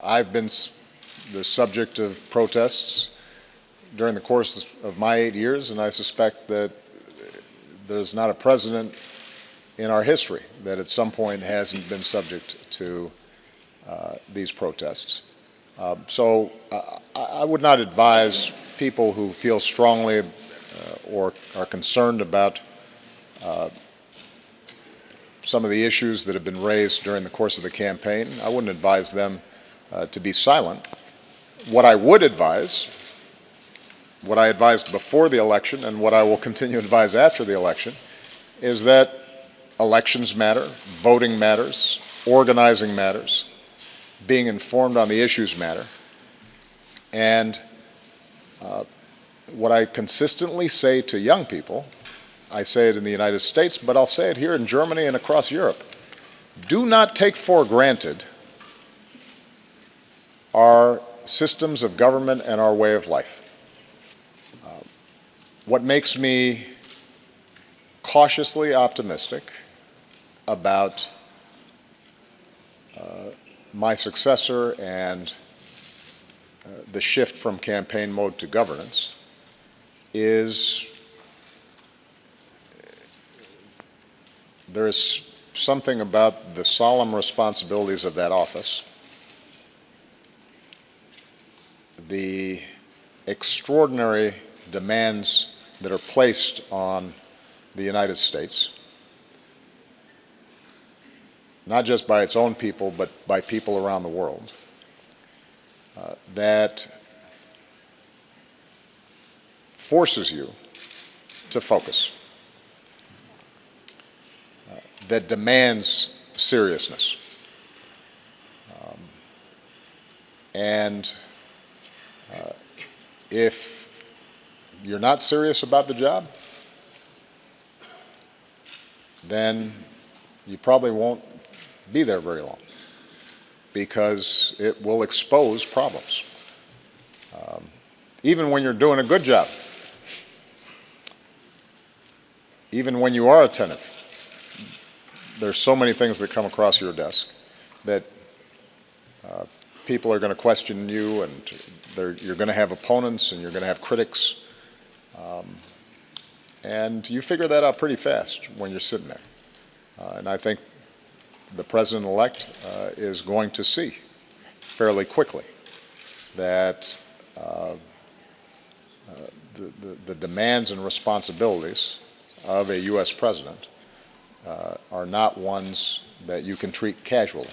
I've been the subject of protests during the course of my 8 years, and I suspect that there's not a president in our history that at some point hasn't been subject to these protests. So I would not advise people who feel strongly or are concerned about some of the issues that have been raised during the course of the campaign. I wouldn't advise them to be silent. What I would advise, what I advised before the election and what I will continue to advise after the election, is that elections matter, voting matters, organizing matters, being informed on the issues matter. And what I consistently say to young people, I say it in the United States, but I'll say it here in Germany and across Europe: do not take for granted our systems of government and our way of life. What makes me cautiously optimistic about my successor and the shift from campaign mode to governance is there is something about the solemn responsibilities of that office, the extraordinary demands that are placed on the United States, not just by its own people, but by people around the world, that forces you to focus, that demands seriousness. And if you're not serious about the job, then you probably won't be there very long, because it will expose problems. Even when you're doing a good job, even when you are attentive, there's so many things that come across your desk that people are going to question you, and you're going to have opponents and you're going to have critics. And you figure that out pretty fast when you're sitting there. And I think the President-elect is going to see fairly quickly that the demands and responsibilities of a U.S. President are not ones that you can treat casually.